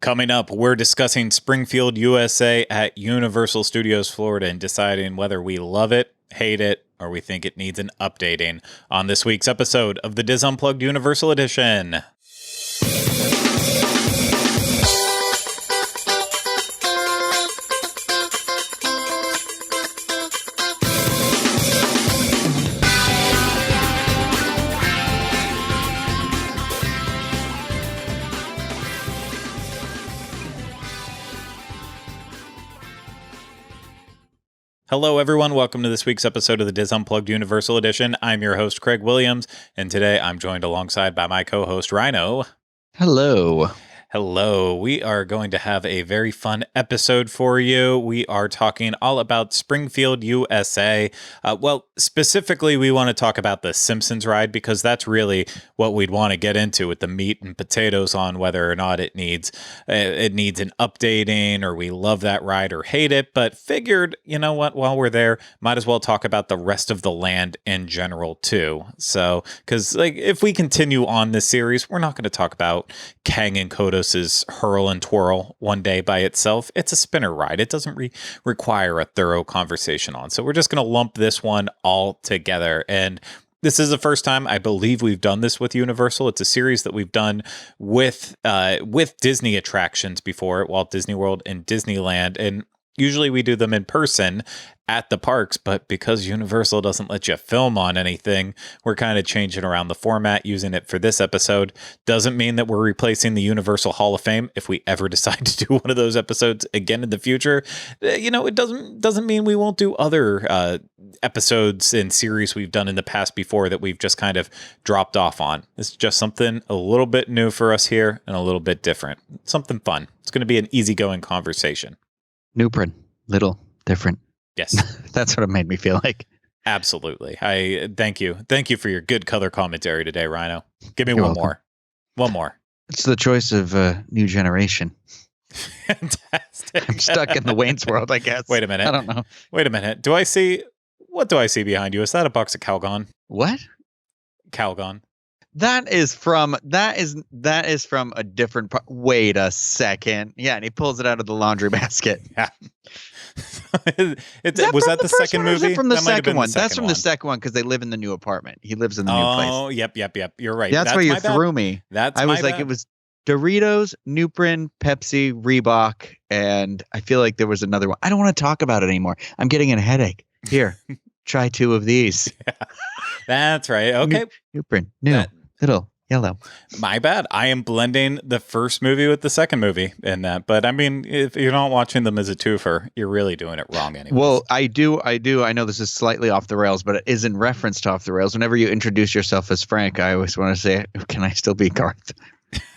Coming up, we're discussing Springfield, USA at Universal Studios, Florida, and deciding whether we love it, hate it, or we think it needs an updating on this week's episode of the DIS Unplugged Universal Edition. Hello, everyone. Welcome to this week's episode of the DIS Unplugged Universal Edition. I'm your host, Craig Williams, and today I'm joined alongside by my co-host, Ryno. Hello. Hello. We are going to have a very fun episode for you. We are talking all about Springfield, USA. Specifically, we want to talk about the Simpsons ride because that's really what we'd want to get into with the meat and potatoes on whether or not it needs an updating or we love that ride or hate it. But figured, you know what, while we're there, might as well talk about the rest of the land in general too. So, because if we continue on this series, we're not going to talk about Kang and Kodos hurl and twirl one day by itself. It's a spinner ride. It doesn't require a thorough conversation on. So we're just going to lump this one all together. And this is the first time I believe we've done this with Universal. It's a series that we've done with Disney attractions before at Walt Disney World and Disneyland. And usually we do them in person at the parks, but because Universal doesn't let you film on anything, we're kind of changing around the format, using it for this episode. Doesn't mean that we're replacing the Universal Hall of Fame if we ever decide to do one of those episodes again in the future. It doesn't mean we won't do other episodes and series we've done in the past before that we've just kind of dropped off on. It's just something a little bit new for us here and a little bit different. Something fun. It's going to be an easygoing conversation. New print. Little different. Yes. That's what it made me feel like. Absolutely. I thank you. Thank you for your good color commentary today, Ryno. Give me You're one welcome. more. One more. It's the choice of new generation. Fantastic. I'm stuck in the Wayne's World, I guess. Wait a minute. I don't know. Wait a minute. What do I see behind you? Is that a box of Calgon? What? Calgon. That is from a different part. Wait a second. Yeah, and he pulls it out of the laundry basket. Yeah. Was that the second movie? From the second one. That's from the second one because they live in the new apartment. He lives in the new place. Oh, yep. You're right. That's where you threw me. I was like, it was Doritos, Nuprin, Pepsi, Reebok, and I feel like there was another one. I don't want to talk about it anymore. I'm getting a headache. Here, try two of these. Yeah, that's right. Okay. Nuprin, little. Yellow. My bad. I am blending the first movie with the second movie in that. But I mean, if you're not watching them as a twofer, you're really doing it wrong anyway. Well, I do. I know this is slightly off the rails, but it is in reference to off the rails. Whenever you introduce yourself as Frank, I always want to say, can I still be Garth?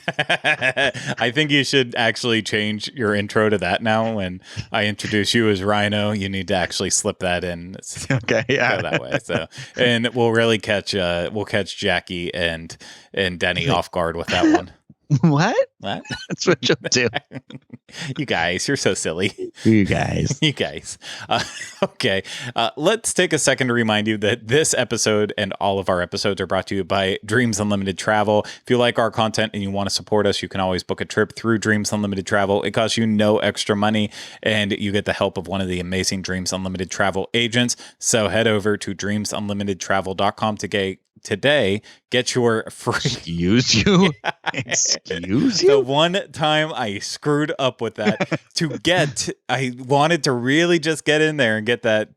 I think you should actually change your intro to that now. When I introduce you as Ryno, you need to actually slip that in. Okay, yeah, go that way. So, and we'll really catch Jackie and Denny off guard with that one. What? That's what you'll do. You guys, you're so silly. You guys. Okay. Let's take a second to remind you that this episode and all of our episodes are brought to you by Dreams Unlimited Travel. If you like our content and you want to support us, you can always book a trip through Dreams Unlimited Travel. It costs you no extra money, and you get the help of one of the amazing Dreams Unlimited Travel agents. So head over to dreamsunlimitedtravel.com today, get your free. Excuse you? Yeah. Excuse you? The one time I screwed up with that I wanted to really just get in there and get a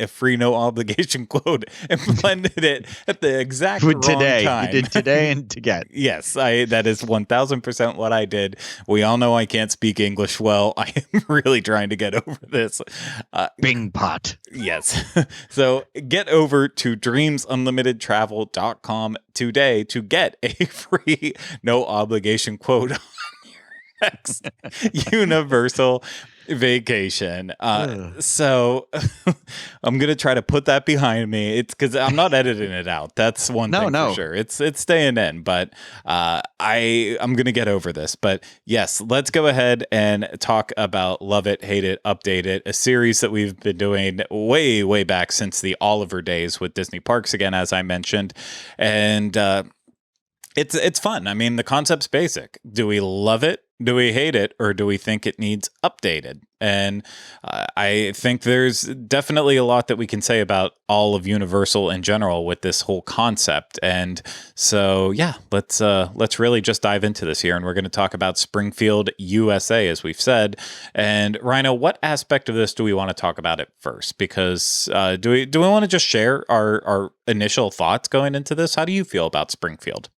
free no obligation quote and blended it at the exact wrong time. You did today and to get. Yes, that is 1000% what I did. We all know I can't speak English well. I am really trying to get over this. Bing pot. Yes. So get over to dreamsunlimitedtravel.com today to get a free no obligation quote on your next Universal vacation. So I'm going to try to put that behind me. It's because I'm not editing it out. That's one thing for sure. It's staying in, but I'm going to get over this. But yes, let's go ahead and talk about Love It, Hate It, Update It, a series that we've been doing way, way back since the Oliver days with Disney Parks again, as I mentioned. And it's fun. I mean, the concept's basic. Do we love it? Do we hate it, or do we think it needs updated? And I think there's definitely a lot that we can say about all of Universal in general with this whole concept. And so, yeah, let's really just dive into this here. And we're going to talk about Springfield, USA, as we've said. And Ryno, what aspect of this do we want to talk about at first? Because do we want to just share our initial thoughts going into this? How do you feel about Springfield?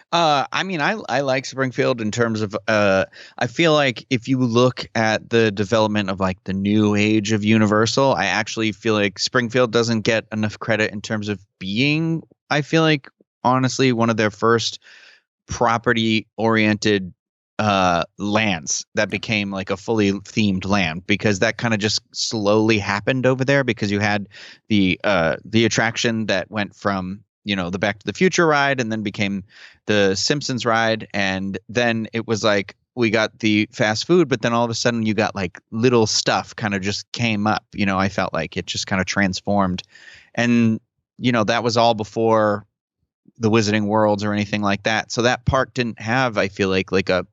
I mean, I like Springfield in terms of I feel like if you look at the development of like the new age of Universal, I actually feel like Springfield doesn't get enough credit in terms of being, I feel like, honestly, one of their first property oriented lands that became like a fully themed land, because that kind of just slowly happened over there, because you had the attraction that went from, you know, the Back to the Future ride and then became the Simpsons ride. And then it was like we got the fast food, but then all of a sudden you got like little stuff kind of just came up. You know, I felt like it just kind of transformed. And, you know, that was all before the Wizarding Worlds or anything like that. So that park didn't have, I feel like a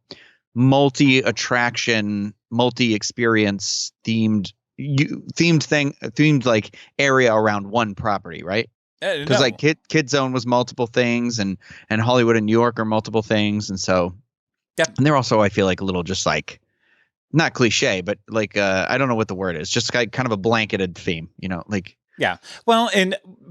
multi-attraction, multi-experience themed like area around one property, right? Because like Kid Zone was multiple things, and Hollywood and New York are multiple things, and so yeah, and they're also, I feel like, a little just like not cliche, but like I don't know what the word is, just kind of a blanketed theme, you know, like. Yeah. Well,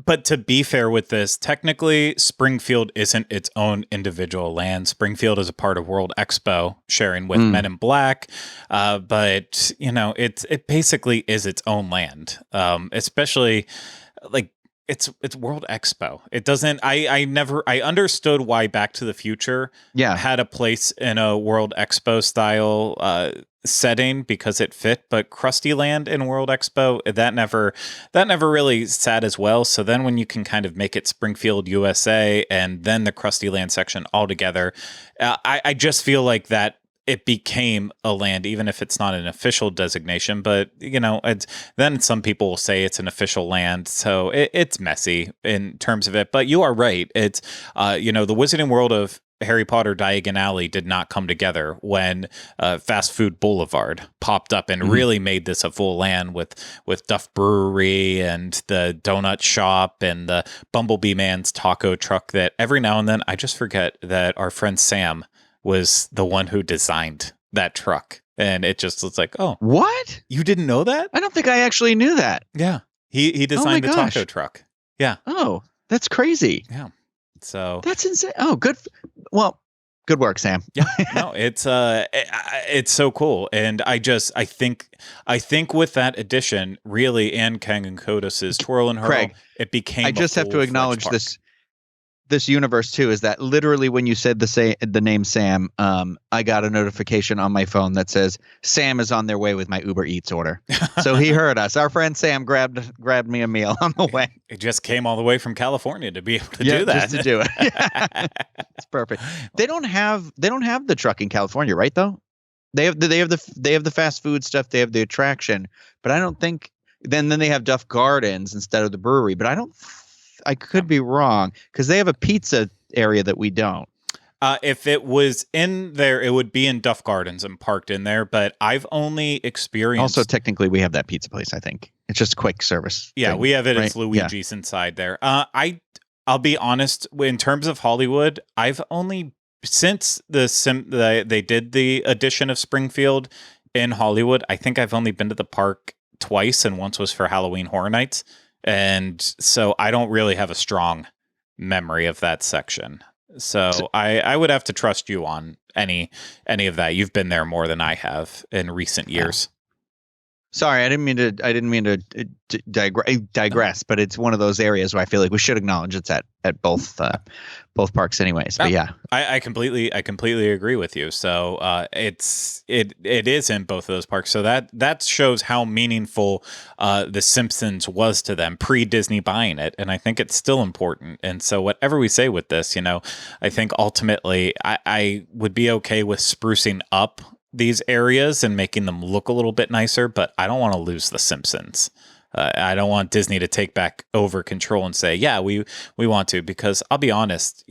but to be fair with this, technically Springfield isn't its own individual land. Springfield is a part of World Expo, sharing with Men in Black. But you know, it basically is its own land. Especially like it's World Expo. It doesn't. I understood why Back to the Future had a place in a World Expo style setting because it fit, but Krusty Land in World Expo, that never really sat as well. So then when you can kind of make it Springfield, USA, and then the Krusty Land section all together, I just feel like that it became a land, even if it's not an official designation. But, you know, then some people will say it's an official land. So it's messy in terms of it. But you are right. It's, you know, the Wizarding World of Harry Potter Diagon Alley did not come together when Fast Food Boulevard popped up and really made this a full land with Duff Brewery and the donut shop and the Bumblebee Man's taco truck, that every now and then I just forget that our friend Sam was the one who designed that truck. And it just looks like, oh, what? You didn't know that? I don't think I actually knew that. Yeah. He designed the taco truck. Yeah. Oh, that's crazy. Yeah. So that's insane. Oh, good. Well, good work, Sam. Yeah, no, it's so cool. And I think with that addition, really, and Kang and Kodis's Twirl and Hurl, Craig, it became. I just have to acknowledge this universe too, is that literally when you said the name Sam, I got a notification on my phone that says Sam is on their way with my Uber Eats order. So he heard us. Our friend Sam grabbed me a meal on the way. It just came all the way from California to be able to do that. Just to do it. It's perfect. They don't have the truck in California, right? Though they have the fast food stuff. They have the attraction, but I don't think. Then they have Duff Gardens instead of the brewery. But I could be wrong, because they have a pizza area that we don't. If it was in there, it would be in Duff Gardens and parked in there. But I've only experienced. Also, technically, we have that pizza place. I think it's just quick service. Yeah, thing, we have it right? as Luigi's inside there. I'll be honest. In terms of Hollywood, I've only since they did the addition of Springfield in Hollywood. I think I've only been to the park twice, and once was for Halloween Horror Nights. And so I don't really have a strong memory of that section. So I would have to trust you on any of that. You've been there more than I have in recent years. Sorry, I didn't mean to digress, but it's one of those areas where I feel like we should acknowledge it's at both parks, anyways. But yeah, I completely agree with you. So it is in both of those parks. So that shows how meaningful The Simpsons was to them pre-Disney buying it, and I think it's still important. And so whatever we say with this, you know, I think ultimately I would be okay with sprucing up these areas and making them look a little bit nicer, but I don't want to lose The Simpsons. I don't want Disney to take back over control and say, yeah, we want to, because I'll be honest,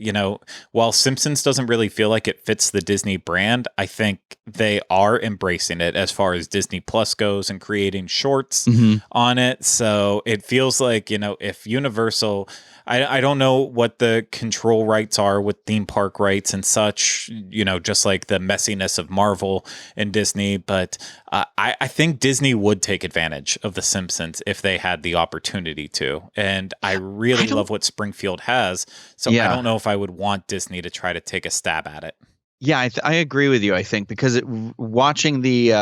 while Simpsons doesn't really feel like it fits the Disney brand, I think they are embracing it as far as Disney Plus goes and creating shorts on it. So it feels like, if Universal, I don't know what the control rights are with theme park rights and such, just like the messiness of Marvel and Disney. But I think Disney would take advantage of The Simpsons if they had the opportunity to. And I really love what Springfield has. So I don't know if I would want Disney to try to take a stab at it. Yeah, I agree with you. I think because watching the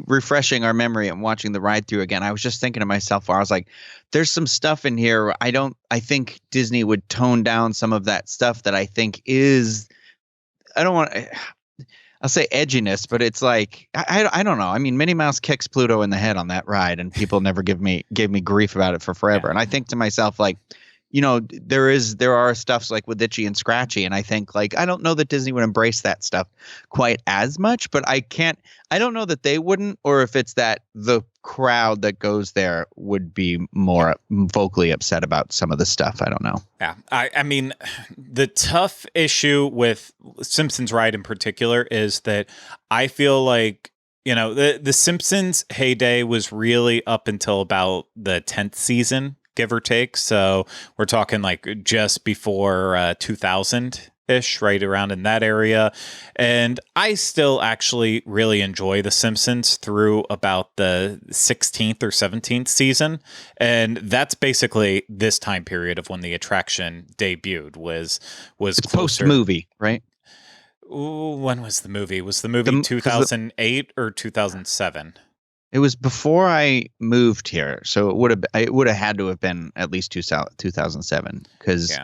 refreshing our memory and watching the ride through again, I was just thinking to myself, I was like, "There's some stuff in here. I think Disney would tone down some of that stuff that I think is. I don't want. I'll say edginess, but it's like I don't know. I mean, Minnie Mouse kicks Pluto in the head on that ride, and people never gave me grief about it for forever. Yeah. And I think to myself, like, there are stuffs like with Itchy and Scratchy, and I think like I don't know that Disney would embrace that stuff quite as much, but I don't know that they wouldn't, or if it's that the crowd that goes there would be more vocally upset about some of the stuff. I don't know. Yeah, I mean, the tough issue with Simpsons Ride in particular is that I feel like the Simpsons heyday was really up until about the 10th season, give or take. So we're talking like just before 2000-ish, right around in that area. And I still actually really enjoy The Simpsons through about the 16th or 17th season. And that's basically this time period of when the attraction debuted was post-movie, right? Ooh, when was the movie? Was the movie 2008 or 2007? It was before I moved here, so it would have had to have been at least 2007. Because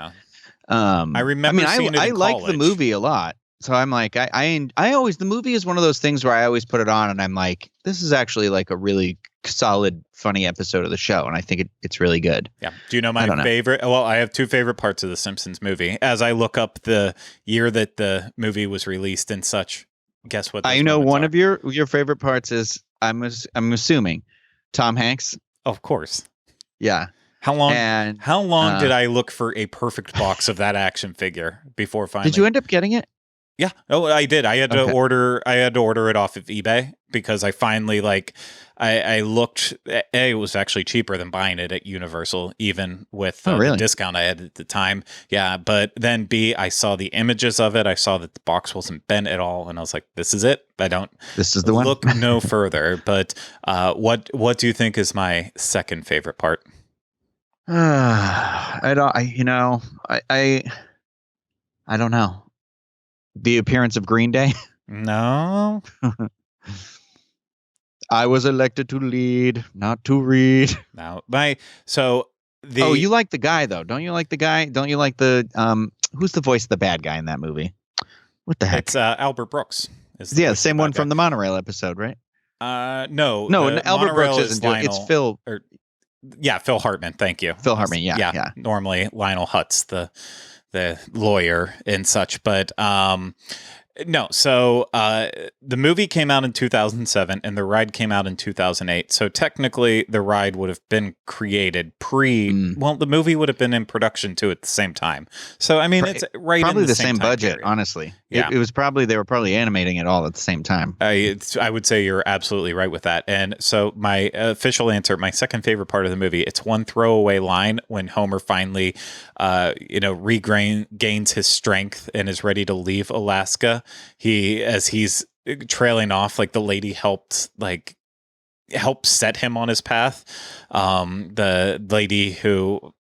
I remember. I like the movie a lot, so I'm like I always, the movie is one of those things where I always put it on, and I'm like, this is actually like a really solid, funny episode of the show, and I think it's really good. Yeah. Do you know my favorite? Well, I have two favorite parts of the Simpsons movie. As I look up the year that the movie was released and such, guess what? I know one of your favorite parts is. I'm assuming Tom Hanks. Of course. Yeah. How long did I look for a perfect box of that action figure before finally? Did you end up getting it? Yeah. Oh, I did. I had to order it off of eBay because I finally I looked. It was actually cheaper than buying it at Universal, even with the discount I had at the time. Yeah, but then B, I saw the images of it. I saw that the box wasn't bent at all, and I was like, "This is it. This is the one. Look no further." But what do you think is my second favorite part? I don't know. The appearance of Green Day? No. I was elected to lead, not to read. No. You like the guy though. Don't you like the guy? Don't you like the who's the voice of the bad guy in that movie? What the heck? It's Albert Brooks. The same one from the monorail episode, right? No, Albert Brooks isn't doing it. It's Phil. Phil Hartman. Thank you. Phil Hartman. Yeah. Normally Lionel Hutz, the lawyer and such, but no. So the movie came out in 2007 and the ride came out in 2008. So technically the ride would have been created the movie would have been in production too at the same time. So I mean, it's right probably in the same budget, period. Honestly. Yeah. It was they were probably animating it all at the same time. I would say you're absolutely right with that. And so my official answer, my second favorite part of the movie, it's one throwaway line when Homer finally, regains his strength and is ready to leave Alaska. As he's trailing off, like the lady helped set him on his path. The lady who,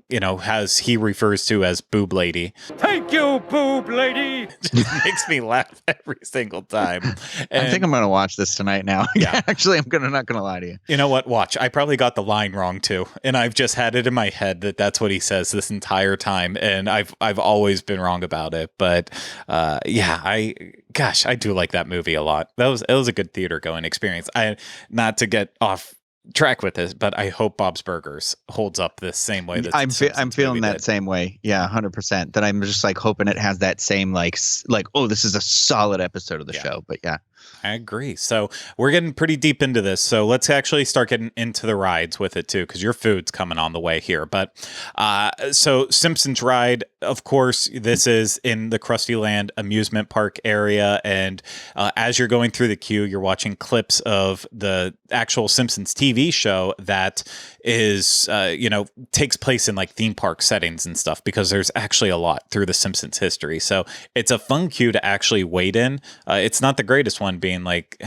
he refers to as Boob Lady. Thank you, Boob Lady. Just makes me laugh every single time. And I think I'm going to watch this tonight now. Yeah, actually, I'm not going to lie to you. You know what? Watch. I probably got the line wrong too, and I've just had it in my head that that's what he says this entire time, and I've always been wrong about it. But I do like that movie a lot. It was a good theater going experience. Not to get off track with this, but I hope Bob's Burgers holds up the same way that I'm Simpsons feeling movie that did. same way. Yeah, 100%. That I'm just like hoping it has that same like oh, this is a solid episode of the show. But yeah. I agree. So we're getting pretty deep into this. So let's actually start getting into the rides with it too, because your food's coming on the way here. But so Simpsons Ride, of course, this is in the Krusty Land amusement park area. And as you're going through the queue, you're watching clips of the actual Simpsons TV show that is, takes place in like theme park settings and stuff, because there's actually a lot through the Simpsons history. So it's a fun queue to actually wait in. It's not the greatest one, being like,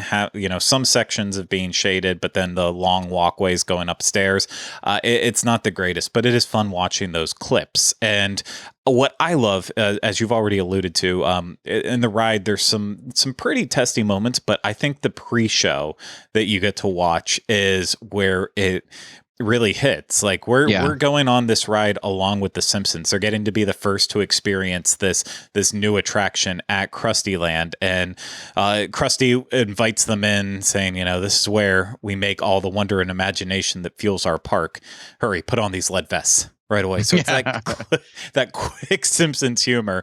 some sections of being shaded, but then the long walkways going upstairs. It's not the greatest, but it is fun watching those clips. And what I love, as you've already alluded to, in the ride, there's some pretty testy moments, but I think the pre-show that you get to watch is where it really hits. Like we're going on this ride along with the Simpsons. They're getting to be the first to experience this new attraction at Krusty Land, and Krusty invites them in, saying, this is where we make all the wonder and imagination that fuels our park. Hurry, put on these lead vests right away. So it's like that quick Simpsons humor,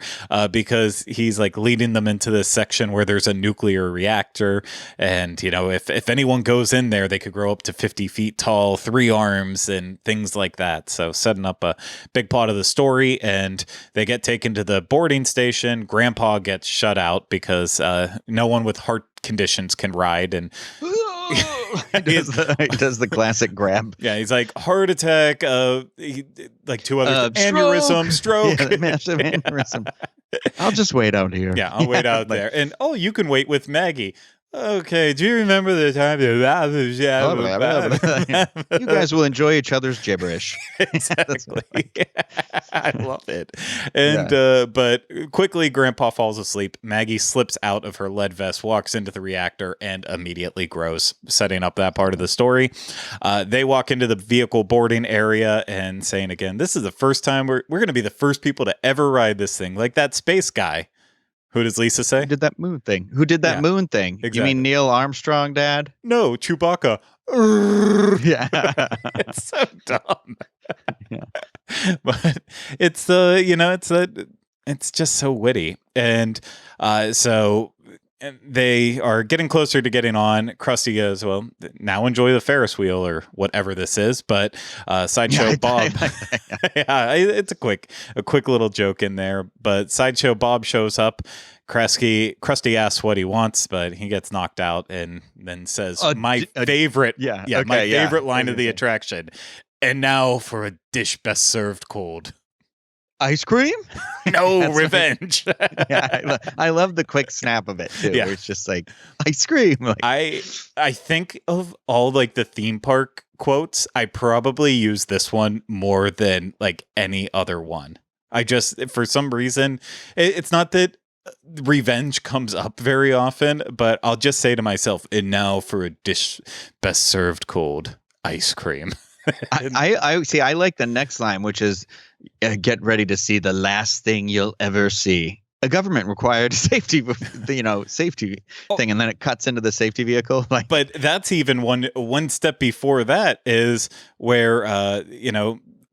because he's like leading them into this section where there's a nuclear reactor. And, if anyone goes in there, they could grow up to 50 feet tall, 3 arms and things like that. So setting up a big plot of the story, and they get taken to the boarding station. Grandpa gets shut out because no one with heart conditions can ride. And he does the classic grab. Yeah, he's like heart attack, like 2 other aneurysm, stroke. Yeah, massive aneurysm. I'll just wait out here. Yeah, I'll wait out there. And you can wait with Maggie. Okay, do you remember the time? You guys will enjoy each other's gibberish. Exactly. I love it. And but quickly, Grandpa falls asleep. Maggie slips out of her lead vest, walks into the reactor, and immediately grows, setting up that part of the story. They walk into the vehicle boarding area and saying again, this is the first time we're going to be the first people to ever ride this thing, like that space guy. Who does Lisa say? Who did that moon thing? Moon thing? Exactly. You mean Neil Armstrong, Dad? No, Chewbacca. Yeah. It's so dumb. Yeah. But it's it's just so witty. And so they are getting closer to getting on. Krusty goes, well, now enjoy the Ferris wheel or whatever this is. But Sideshow Bob, it's a quick little joke in there. But Sideshow Bob shows up. Krusty asks what he wants, but he gets knocked out and then says, my favorite line of the attraction. And now for a dish best served cold. Ice cream? No, revenge. Yeah, I love the quick snap of it too. Yeah. Where it's just like ice cream. Like, I think of all like the theme park quotes, I probably use this one more than like any other one. I just, for some reason, it's not that revenge comes up very often, but I'll just say to myself, and now for a dish best served cold, ice cream. I see. I like the next line, which is, "Get ready to see the last thing you'll ever see." A government required safety, safety thing, and then it cuts into the safety vehicle. Like, but that's even one step before that is where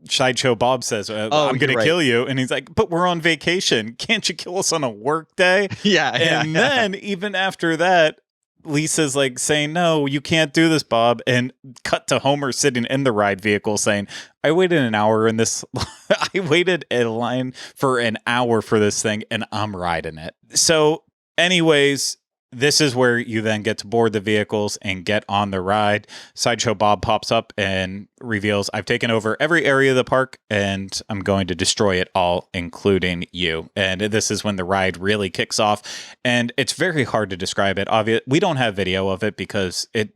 Sideshow Bob says, I'm going to kill you. And he's like, but we're on vacation. Can't you kill us on a work day? And then even after that, Lisa's like saying, no, you can't do this, Bob. And cut to Homer sitting in the ride vehicle saying, I waited an hour in this. I waited in line for an hour for this thing and I'm riding it. So anyways, this is where you then get to board the vehicles and get on the ride. Sideshow Bob pops up and reveals, I've taken over every area of the park and I'm going to destroy it all, including you. And this is when the ride really kicks off. And it's very hard to describe it. We don't have video of it because it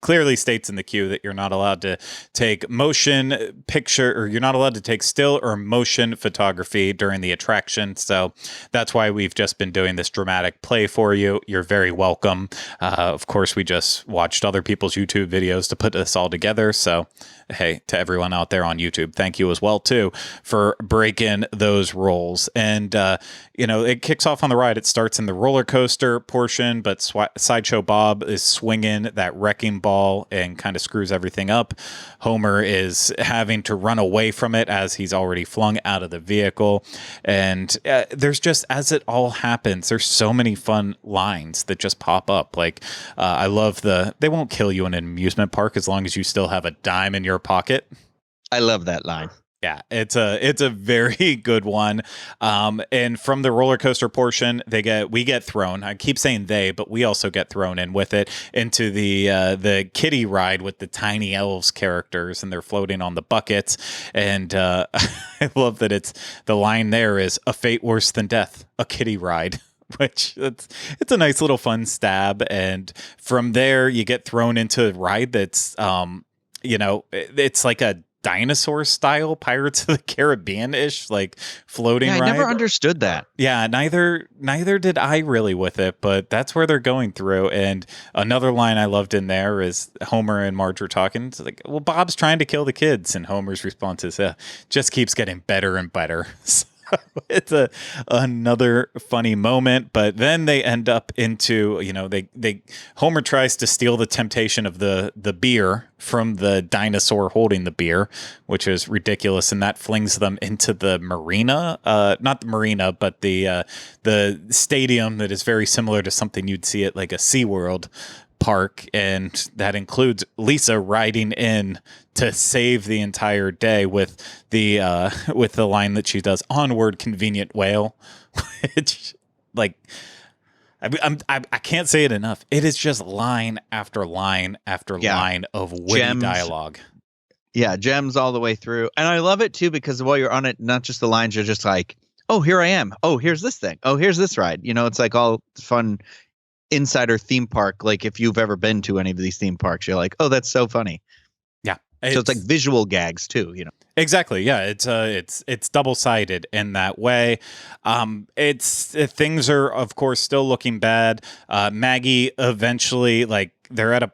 clearly states in the queue that you're not allowed to take motion picture, or you're not allowed to take still or motion photography during the attraction. So that's why we've just been doing this dramatic play for you. You're very welcome. Of course, we just watched other people's YouTube videos to put this all together. So hey, to everyone out there on YouTube, thank you as well too for breaking those rules. And it kicks off on the ride. It starts in the roller coaster portion, but Sideshow Bob is swinging that wrecking ball ball and kind of screws everything up. Homer is having to run away from it as he's already flung out of the vehicle. And there's just, as it all happens, there's so many fun lines that just pop up. Like, I love they won't kill you in an amusement park as long as you still have a dime in your pocket. I love that line. Yeah, it's a very good one. And from the roller coaster portion, we get thrown. I keep saying they, but we also get thrown in with it into the kiddie ride with the tiny elves characters, and they're floating on the buckets. And I love that the line there is a fate worse than death, a kiddie ride. Which it's a nice little fun stab. And from there, you get thrown into a ride that's it's like a dinosaur style Pirates of the Caribbean-ish, like floating ride. I never understood that. Yeah, neither did I really with it, but that's where they're going through. And another line I loved in there is Homer and Marge are talking. It's like, well, Bob's trying to kill the kids, and Homer's response is, just keeps getting better and better. It's another funny moment, but then they end up into, Homer tries to steal the temptation of the beer from the dinosaur holding the beer, which is ridiculous, and that flings them into the marina, not the marina, but the stadium that is very similar to something you'd see at like a SeaWorld park, and that includes Lisa riding in to save the entire day with the line that she does, "Onward, convenient whale," which, like, I can't say it enough. It is just line after line after line of witty dialogue. Yeah, gems all the way through, and I love it too because while you're on it, not just the lines, you're just like, "Oh, here I am. Oh, here's this thing. Oh, here's this ride." It's like all fun. Insider theme park, like if you've ever been to any of these theme parks, you're like, oh, that's so funny. Yeah, so it's like visual gags too, Exactly. Yeah, it's double-sided in that way. Things are of course still looking bad. Maggie eventually, like, they're at a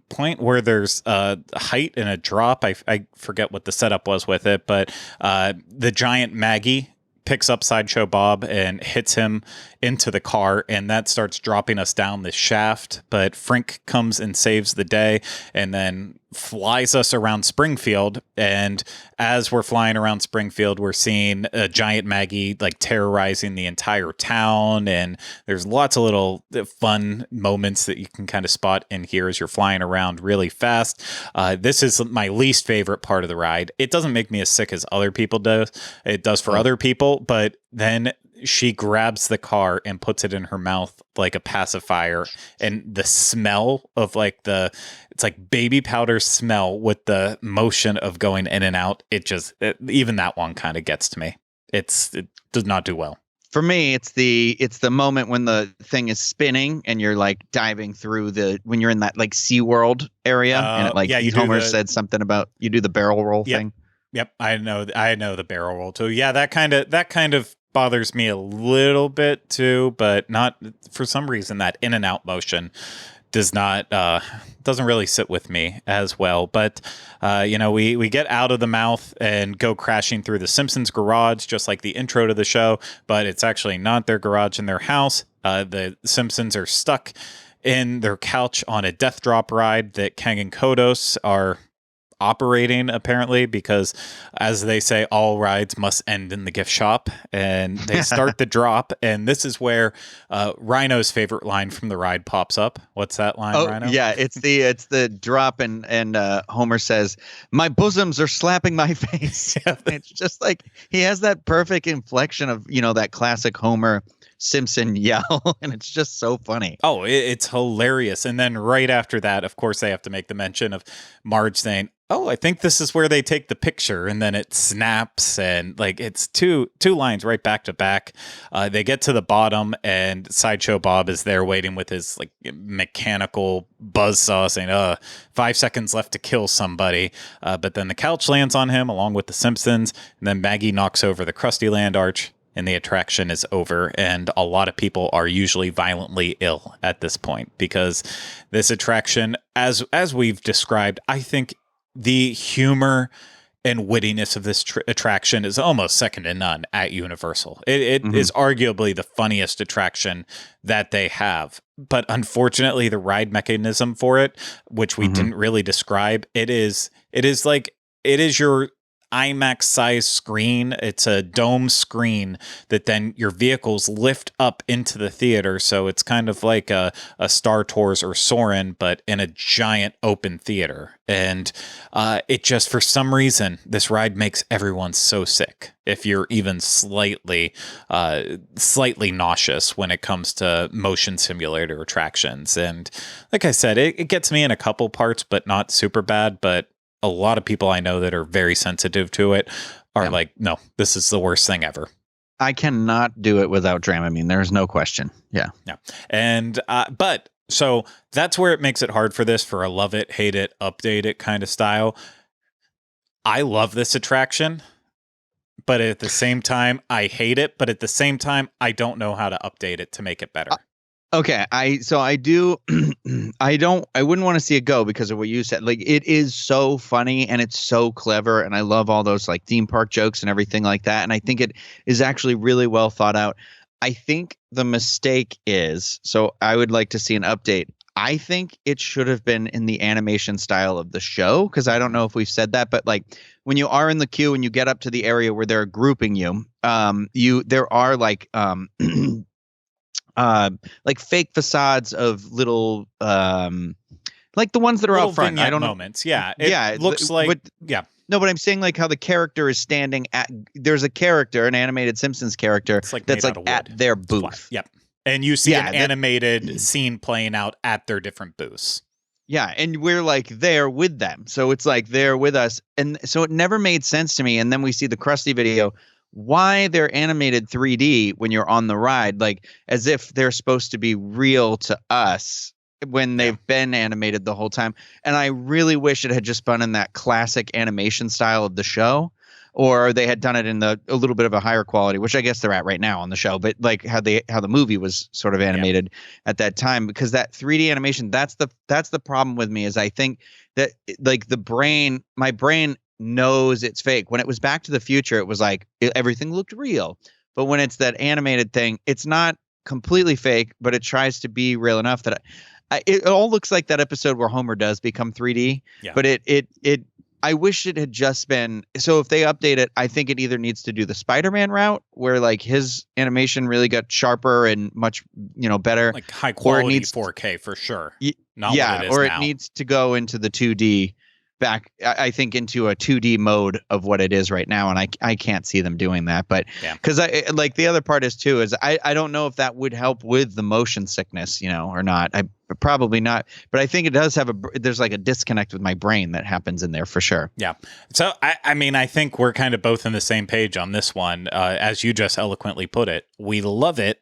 point where there's a height and a drop. I forget what the setup was with it, but the giant Maggie picks up Sideshow Bob and hits him into the car, and that starts dropping us down the shaft. But Frink comes and saves the day and then flies us around Springfield. And as we're flying around Springfield, we're seeing a giant Maggie like terrorizing the entire town. And there's lots of little fun moments that you can kind of spot in here as you're flying around really fast. This is my least favorite part of the ride. It doesn't make me as sick as other people do. It does for other people, but then she grabs the car and puts it in her mouth like a pacifier, and the smell of it's like baby powder smell with the motion of going in and out. Even that one kind of gets to me. It does not do well. For me, it's the moment when the thing is spinning and you're like diving through when you're in that like SeaWorld area, and it, like, Homer said something about you do the barrel roll thing. Yep, I know the barrel roll too. Yeah, that kind of bothers me a little bit too, but not for some reason that in and out motion doesn't really sit with me as well. But we get out of the mouth and go crashing through the Simpsons garage, just like the intro to the show, but it's actually not their garage in their house. The Simpsons are stuck in their couch on a death drop ride that Kang and Kodos are operating, apparently, because, as they say, all rides must end in the gift shop, and they start the drop. And this is where Ryno's favorite line from the ride pops up. What's that line, Ryno? Yeah, it's the drop, and Homer says, "My bosoms are slapping my face." It's just like he has that perfect inflection of that classic Homer Simpson yell, and it's just so funny. Oh, it's hilarious. And then right after that, of course, they have to make the mention of Marge saying, "Oh, I think this is where they take the picture," and then it snaps, and like it's two lines right back to back. They get to the bottom, and Sideshow Bob is there waiting with his like mechanical buzzsaw, saying, 5 seconds left to kill somebody." But then the couch lands on him along with the Simpsons, and then Maggie knocks over the Krusty Land arch, and the attraction is over. And a lot of people are usually violently ill at this point, because this attraction, as we've described, I think the humor and wittiness of this attraction is almost second to none at Universal. It is arguably the funniest attraction that they have. But unfortunately, the ride mechanism for it, which we didn't really describe, it is your IMAX size screen. It's a dome screen that then your vehicles lift up into the theater. So it's kind of like a Star Tours or Soarin', but in a giant open theater. And it just, for some reason, this ride makes everyone so sick. If you're even slightly nauseous when it comes to motion simulator attractions. And like I said, it gets me in a couple parts, but not super bad. But a lot of people I know that are very sensitive to it are like, no, this is the worst thing ever. I cannot do it without Dramamine. There's no question. Yeah. And, but so that's where it makes it hard for this, for a love it, hate it, update it kind of style. I love this attraction, but at the same time, I hate it. But at the same time, I don't know how to update it to make it better. Okay, I do. I wouldn't want to see it go because of what you said. Like, it is so funny and it's so clever, and I love all those like theme park jokes and everything like that. And I think it is actually really well thought out. I think the mistake is, so I would like to see an update. I think it should have been in the animation style of the show, because I don't know if we've said that, but like when you are in the queue and you get up to the area where they're grouping you, there are like fake facades of little like the ones that are little out front. I don't know moments. Yeah. It looks like No, but I'm saying like how the character is standing at. There's a character, an animated Simpsons character that's like at their booth. Yep. And you see an animated scene playing out at their different booths. Yeah, and we're like there with them. So it's like they're with us. And so it never made sense to me. And then we see the Krusty video. Why they're animated 3D when you're on the ride, like as if they're supposed to be real to us when they've been animated the whole time. And I really wish it had just been in that classic animation style of the show, or they had done it in a little bit of a higher quality, which I guess they're at right now on the show, but like how the movie was sort of animated at that time, because that 3D animation, that's the problem with me, is I think that like my brain knows it's fake. When it was Back to the Future, it was like everything looked real. But when it's that animated thing, it's not completely fake, but it tries to be real enough that it all looks like that episode where Homer does become 3D. Yeah. But I wish it had just been. So if they update it, I think it either needs to do the Spider-Man route, where like his animation really got sharper and much better, like high quality 4K for sure. Not yeah, what it is or now. It needs to go into the 2D. Back, I think, into a 2D mode of what it is right now, and I can't see them doing that. But because I like the other part is I don't know if that would help with the motion sickness, or not. Probably not, but I think it does have there's like a disconnect with my brain that happens in there for sure. Yeah. So I mean, I think we're kind of both on the same page on this one. As you just eloquently put it, we love it,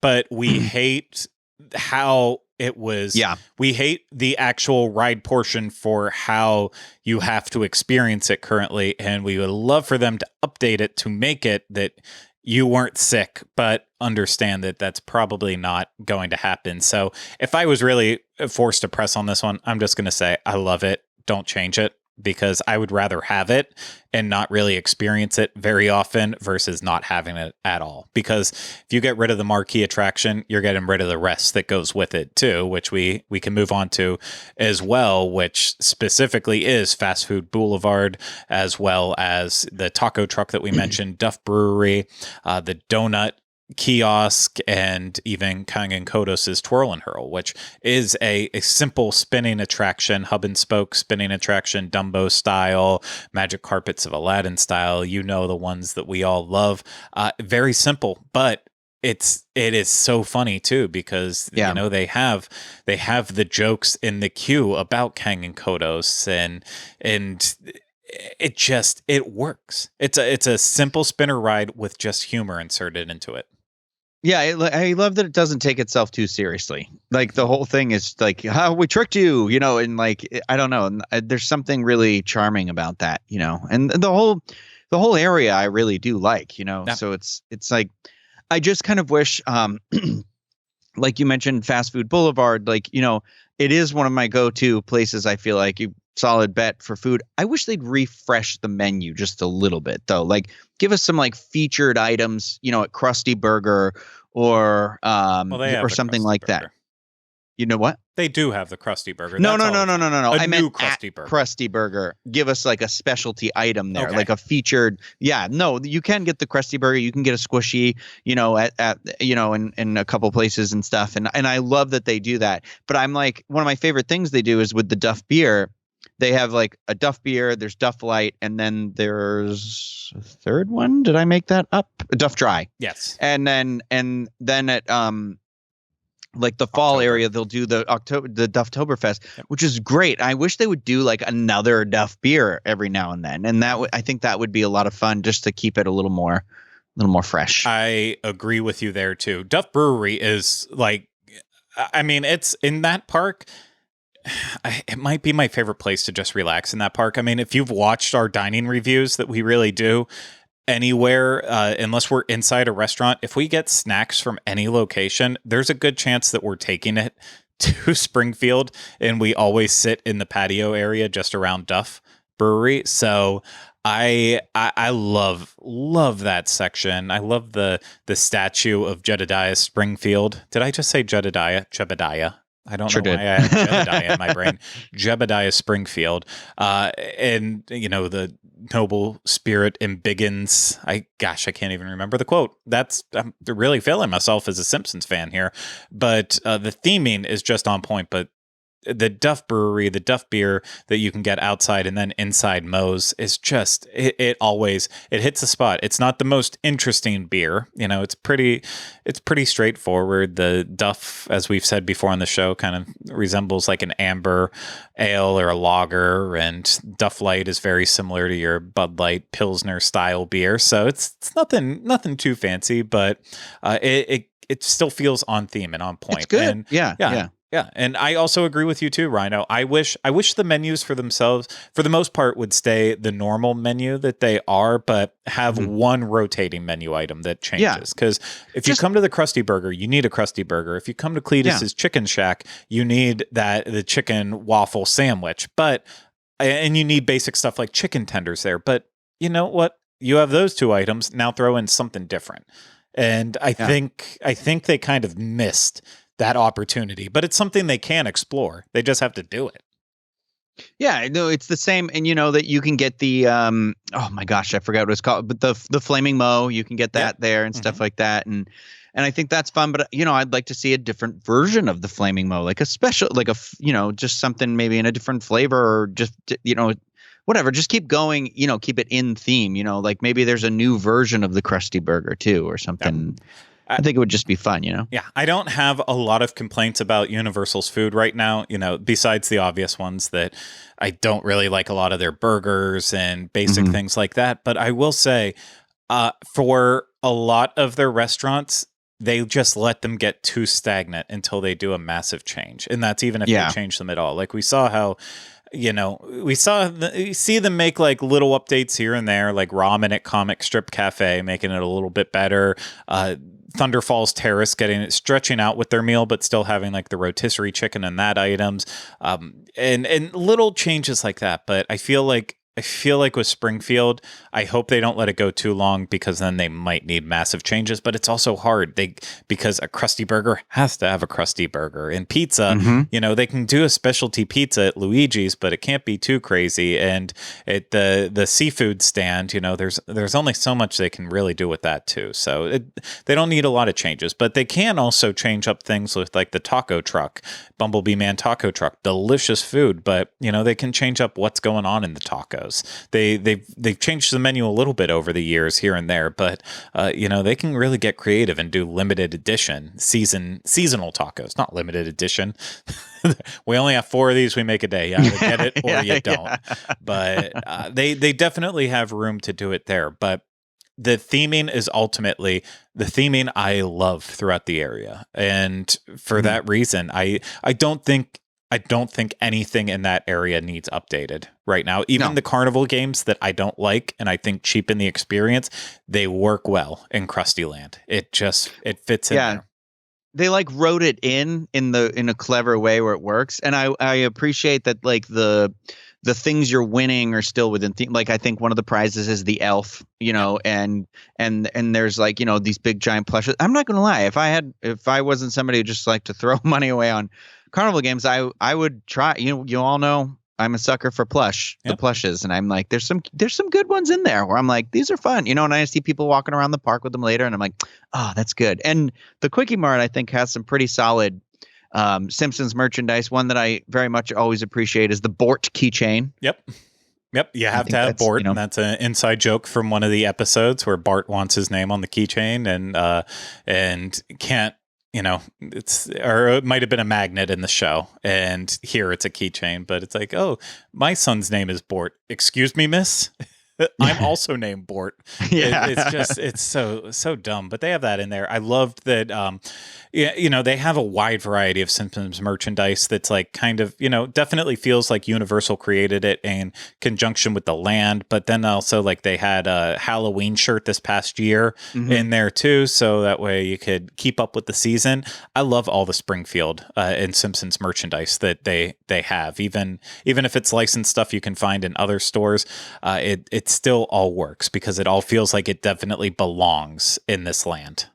but we hate how it was. Yeah. We hate the actual ride portion for how you have to experience it currently. And we would love for them to update it to make it that you weren't sick, but understand that that's probably not going to happen. So if I was really forced to press on this one, I'm just going to say, I love it. Don't change it, because I would rather have it and not really experience it very often versus not having it at all. Because if you get rid of the marquee attraction, you're getting rid of the rest that goes with it too, which we can move on to as well, which specifically is Fast Food Boulevard, as well as the taco truck that we mentioned, Duff Brewery, the donut kiosk, and even Kangen Kodos's Twirl and Hurl, which is a simple spinning attraction, hub and spoke spinning attraction, Dumbo style, Magic Carpets of Aladdin style, the ones that we all love. Very simple, but it is so funny too, because they have the jokes in the queue about Kangen Kodos, and it works. It's a simple spinner ride with just humor inserted into it. Yeah, I love that it doesn't take itself too seriously. Like the whole thing is like, how we tricked you, and like, I don't know. There's something really charming about that, and the whole area I really do like, Yeah. So it's like, I just kind of wish, like you mentioned, Fast Food Boulevard, like, it is one of my go-to places. I feel like solid bet for food. I wish they'd refresh the menu just a little bit though. Like give us some like featured items, at Krusty Burger or Well, they have the something Krusty like Burger. that. You know what? They do have the Krusty Burger. No. That's I a new meant Krusty at Burger. Krusty Burger. Give us like a specialty item there, Okay. like a featured. Yeah, no, you can get the Krusty Burger. You can get a squishy, in a couple places and stuff. And I love that they do that. But I'm like, one of my favorite things they do is with the Duff beer. They have like a Duff beer. There's Duff Light, and then there's a third one. Did I make that up? A Duff Dry. Yes. And then at like the fall October. area, they'll do the Dufftoberfest, which is great. I wish they would do like another Duff beer every now and then, and I think that would be a lot of fun just to keep it a little more fresh. I agree with you there too. Duff Brewery is like, I mean, it's in that park. It might be my favorite place to just relax in that park. I mean, if you've watched our dining reviews that we really do, anywhere, unless we're inside a restaurant, if we get snacks from any location, there's a good chance that we're taking it to Springfield, and we always sit in the patio area just around Duff Brewery. So I love that section. I love the statue of Jedediah Springfield. Did I just say Jebediah? I don't know why I had Jebediah in my brain. Jebediah Springfield. And, the noble spirit embiggens. I can't even remember the quote. I'm really failing myself as a Simpsons fan here. But the theming is just on point. But the Duff Brewery, the Duff beer that you can get outside and then inside Moe's is just, it always hits a spot. It's not the most interesting beer. It's pretty straightforward. The Duff, as we've said before on the show, kind of resembles like an amber ale or a lager, and Duff Light is very similar to your Bud Light Pilsner style beer. So it's nothing too fancy, but it still feels on theme and on point. It's good. And Yeah, and I also agree with you too, Ryno. I wish the menus for themselves, for the most part, would stay the normal menu that they are, but have one rotating menu item that changes. Because if you come to the Krusty Burger, you need a Krusty Burger. If you come to Cletus's Chicken Shack, you need the chicken waffle sandwich. And you need basic stuff like chicken tenders there. But you know what? You have those two items. Now throw in something different. And I think they kind of missed that opportunity, but it's something they can explore. They just have to do it. Yeah, no, it's the same. And that you can get the oh my gosh, I forgot what it's called, but the Flaming Moe, you can get that there and stuff like that. And I think that's fun, but I'd like to see a different version of the Flaming Moe, like a special, like just something maybe in a different flavor, or just whatever, just keep going, keep it in theme, like maybe there's a new version of the Krusty Burger too, or something. Yeah. I think it would just be fun, Yeah, I don't have a lot of complaints about Universal's food right now, besides the obvious ones that I don't really like a lot of their burgers and basic things like that. But I will say, for a lot of their restaurants, they just let them get too stagnant until they do a massive change. And that's even if they change them at all. Like we saw how, we see them make like little updates here and there, like ramen at Comic Strip Cafe, making it a little bit better. Thunder Falls Terrace stretching out with their meal, but still having like the rotisserie chicken and that items, and little changes like that. But I feel like with Springfield, I hope they don't let it go too long, because then they might need massive changes. But it's also hard because a Krusty Burger has to have a Krusty Burger. And pizza, they can do a specialty pizza at Luigi's, but it can't be too crazy. And at the seafood stand, there's only so much they can really do with that too. So they don't need a lot of changes, but they can also change up things with like the taco truck, Bumblebee Man taco truck, delicious food. But they can change up what's going on in the tacos. They've changed the menu a little bit over the years here and there, but they can really get creative and do limited edition seasonal tacos, not limited edition. We only have 4 of these we make a day. You either get it or you don't. But they definitely have room to do it there. But the theming is ultimately the theming I love throughout the area, and for that reason, I don't think anything in that area needs updated right now. Even the carnival games that I don't like and I think cheapen the experience, they work well in Krusty Land. It fits in there. They like wrote it in a clever way where it works. And I appreciate that, like the the things you're winning are still within like I think one of the prizes is the elf, and there's like, these big giant plushes. I'm not gonna lie, if I wasn't somebody who just like to throw money away on carnival games, I would try. You all know I'm a sucker for the plushes, and I'm like, there's some good ones in there where I'm like, these are fun, and I see people walking around the park with them later, and I'm like, oh, that's good. And the Quickie Mart, I think, has some pretty solid Simpsons merchandise. One that I very much always appreciate is the Bort keychain. Yep, you have to have Bort, and that's an inside joke from one of the episodes where Bart wants his name on the keychain and can't. It might have been a magnet in the show, and here it's a keychain, but it's like, oh, my son's name is Bort. Excuse me, miss? I'm also named Bort. It's so dumb, but they have that in there. I loved that. They have a wide variety of Simpsons merchandise that's like kind of, definitely feels like Universal created it in conjunction with the land, but then also like they had a Halloween shirt this past year in there too, so that way you could keep up with the season. I love all the Springfield and Simpsons merchandise that they have, even if it's licensed stuff you can find in other stores. It still all works because it all feels like it definitely belongs in this land.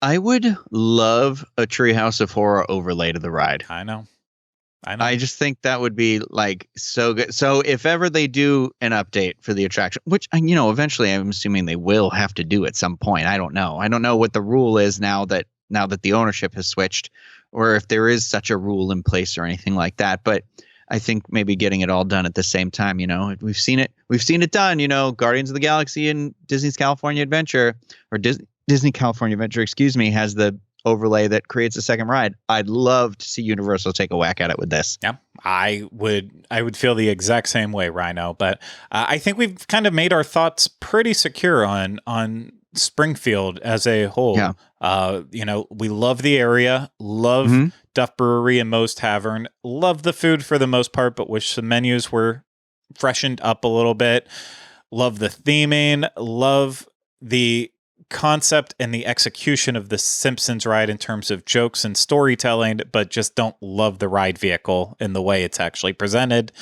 I would love a Treehouse of Horror overlay to the ride. I know. I just think that would be like so good. So if ever they do an update for the attraction, which, eventually I'm assuming they will have to do at some point. I don't know. I don't know what the rule is now that the ownership has switched, or if there is such a rule in place or anything like that. But I think maybe getting it all done at the same time, we've seen it done, Guardians of the Galaxy and Disney's California Adventure, or Disney California Adventure, has the overlay that creates a second ride. I'd love to see Universal take a whack at it with this. Yeah, I would feel the exact same way, Ryno. But I think we've kind of made our thoughts pretty secure on Springfield as a whole. Yeah. We love the area, love Duff Brewery and Moe's Tavern, love the food for the most part, but wish the menus were freshened up a little bit. Love the theming, love the concept and the execution of the Simpsons ride in terms of jokes and storytelling, but just don't love the ride vehicle in the way it's actually presented,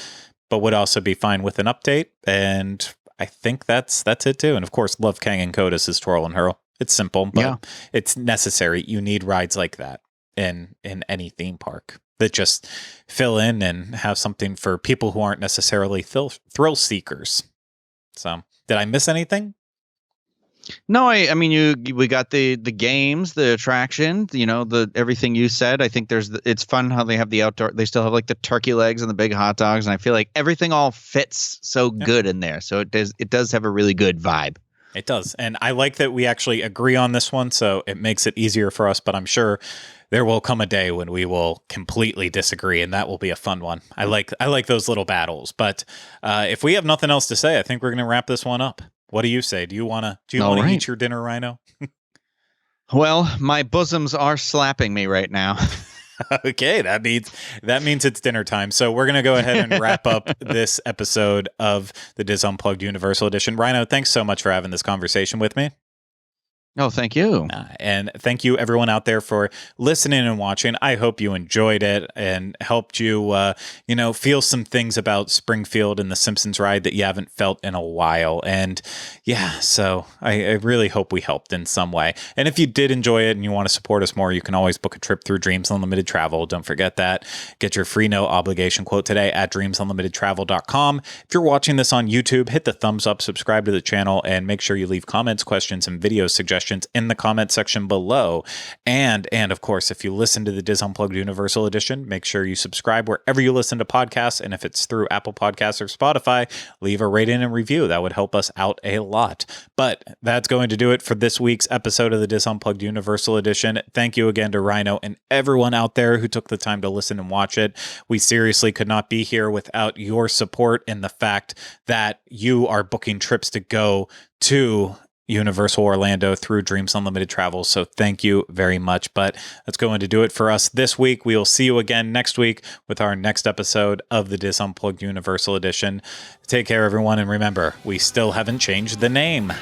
but would also be fine with an update. And I think that's it too. And of course, love Kang and Kodas' Twirl and Hurl. It's simple, but it's necessary. You need rides like that in any theme park that just fill in and have something for people who aren't necessarily thrill seekers. So did I miss anything? No, I mean, we got the games, the attraction, the everything you said. I think it's fun how they have the outdoor. They still have like the turkey legs and the big hot dogs, and I feel like everything all fits so good in there. So it does have a really good vibe. It does, and I like that we actually agree on this one, so it makes it easier for us. But I'm sure there will come a day when we will completely disagree, and that will be a fun one. I like those little battles. But if we have nothing else to say, I think we're going to wrap this one up. What do you say? Do you want to eat your dinner, Ryno? Well, my bosoms are slapping me right now. Okay, that means it's dinner time. So we're going to go ahead and wrap up this episode of the DIS Unplugged Universal Edition. Ryno, thanks so much for having this conversation with me. Oh, thank you. And thank you, everyone out there, for listening and watching. I hope you enjoyed it and helped you, feel some things about Springfield and the Simpsons ride that you haven't felt in a while. And yeah, so I really hope we helped in some way. And if you did enjoy it and you want to support us more, you can always book a trip through Dreams Unlimited Travel. Don't forget that. Get your free no obligation quote today at dreamsunlimitedtravel.com. If you're watching this on YouTube, hit the thumbs up, subscribe to the channel, and make sure you leave comments, questions, and video suggestions in the comment section below. And of course, if you listen to the DIS Unplugged Universal Edition, make sure you subscribe wherever you listen to podcasts. And if it's through Apple Podcasts or Spotify, leave a rating and review. That would help us out a lot. But that's going to do it for this week's episode of the DIS Unplugged Universal Edition. Thank you again to Ryno and everyone out there who took the time to listen and watch it. We seriously could not be here without your support and the fact that you are booking trips to go to Universal Orlando through Dreams Unlimited Travel. So thank you very much. But that's going to do it for us this week. We will see you again next week with our next episode of the DIS Unplugged Universal Edition. Take care, everyone. And remember, we still haven't changed the name.